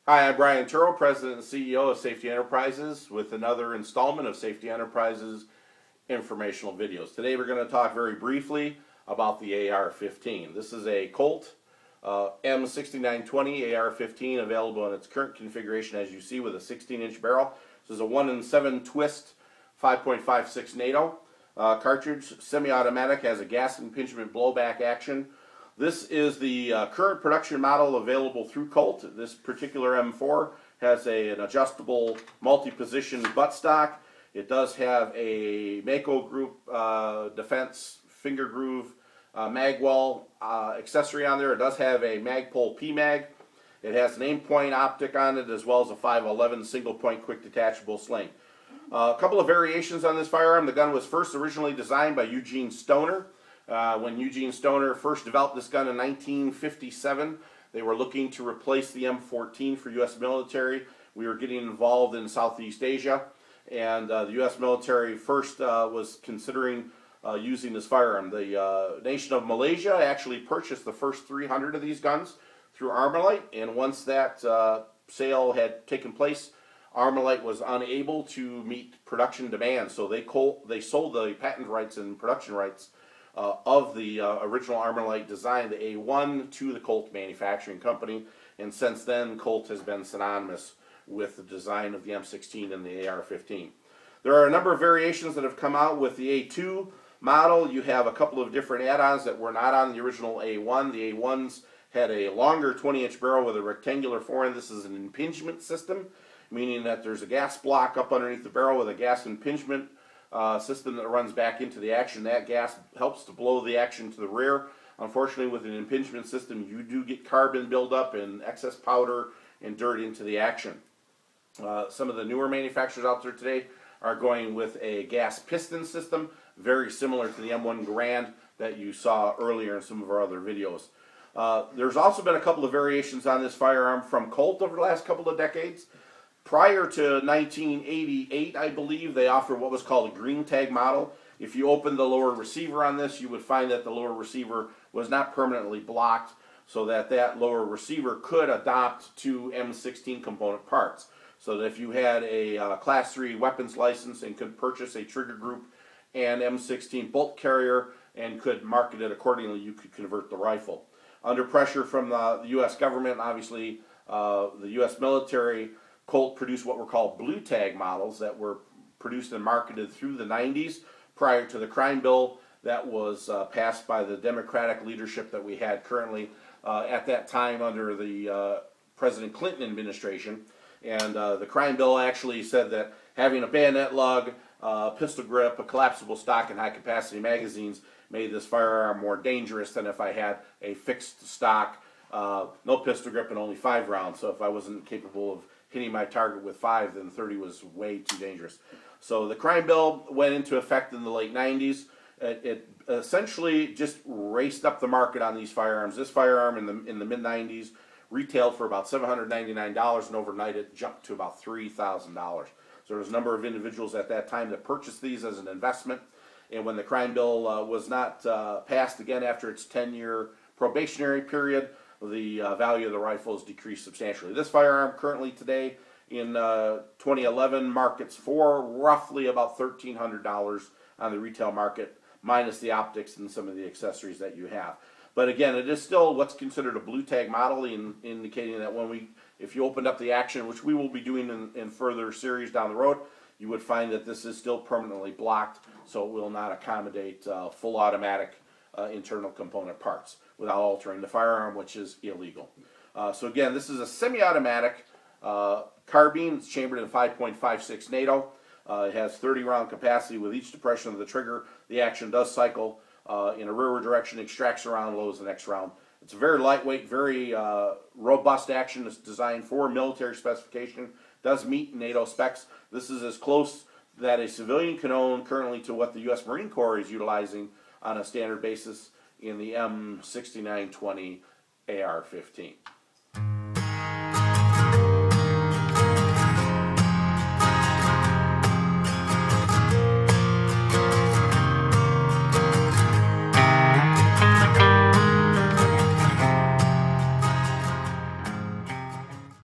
Hi, I'm Brian Turro, President and CEO of Safety Enterprises, with another installment of Safety Enterprises informational videos. Today we're going to talk very briefly about the AR-15. This is a Colt M-16 AR-15 available in its current configuration, as you see, with a 16-inch barrel. This is a 1-in-7 twist 5.56 NATO cartridge, semi-automatic, has a gas impingement blowback action. This is the current production model available through Colt. This particular M4 has an adjustable multi-position buttstock. It does have a Mako Group Defense finger groove mag wall accessory on there. It does have a Magpul PMag. It has an aim-point optic on it, as well as a 5.11 single-point quick detachable sling. A couple of variations on this firearm. The gun was first originally designed by Eugene Stoner. When Eugene Stoner first developed this gun in 1957, they were looking to replace the M-14 for U.S. military. We were getting involved in Southeast Asia, and the U.S. military first was considering using this firearm. The nation of Malaysia actually purchased the first 300 of these guns through Armalite, and once that sale had taken place, Armalite was unable to meet production demand, so they sold the patent rights and production rights of the original Armalite design, the A1, to the Colt Manufacturing Company, and since then Colt has been synonymous with the design of the M16 and the AR-15. There are a number of variations that have come out with the A2 model. You have a couple of different add-ons that were not on the original A1. The A1s had a longer 20-inch barrel with a rectangular forend. This is an impingement system, meaning that there's a gas block up underneath the barrel with a gas impingement system that runs back into the action. That gas helps to blow the action to the rear. Unfortunately, with an impingement system, you do get carbon buildup and excess powder and dirt into the action. Some of the newer manufacturers out there today are going with a gas piston system, very similar to the M1 Garand that you saw earlier in some of our other videos. There's also been a couple of variations on this firearm from Colt over the last couple of decades. Prior to 1988, I believe, they offered what was called a green tag model. If you opened the lower receiver on this, you would find that the lower receiver was not permanently blocked, so that lower receiver could adopt to M16 component parts. So that if you had a Class 3 weapons license and could purchase a trigger group and M16 bolt carrier and could market it accordingly, you could convert the rifle. Under pressure from the U.S. government, obviously, the U.S. military, Colt produced what were called blue tag models that were produced and marketed through the 90s prior to the crime bill that was passed by the Democratic leadership that we had currently at that time under the President Clinton administration. And the crime bill actually said that having a bayonet lug, pistol grip, a collapsible stock, and high capacity magazines made this firearm more dangerous than if I had a fixed stock, no pistol grip, and only 5 rounds. So if I wasn't capable of hitting my target with 5, then 30 was way too dangerous. So the crime bill went into effect in the late 90s. It essentially just raced up the market on these firearms. This firearm in the mid-90s retailed for about $799, and overnight it jumped to about $3,000. So there was a number of individuals at that time that purchased these as an investment, and when the crime bill was not passed again after its 10-year probationary period, the value of the rifles decreased substantially. This firearm currently today in 2011 markets for roughly about $1,300 on the retail market, minus the optics and some of the accessories that you have. But again, it is still what's considered a blue tag model, indicating that if you opened up the action, which we will be doing in further series down the road, you would find that this is still permanently blocked, so it will not accommodate full automatic internal component parts without altering the firearm, which is illegal. So again, this is a semi-automatic carbine. It's chambered in 5.56 NATO. It has 30-round capacity. With each depression of the trigger, the action does cycle in a rearward direction, extracts a round, loads the next round. It's a very lightweight, very robust action. It's designed for military specification. Does meet NATO specs. This is as close that a civilian can own currently to what the U.S. Marine Corps is utilizing on a standard basis in the M-69 AR-15.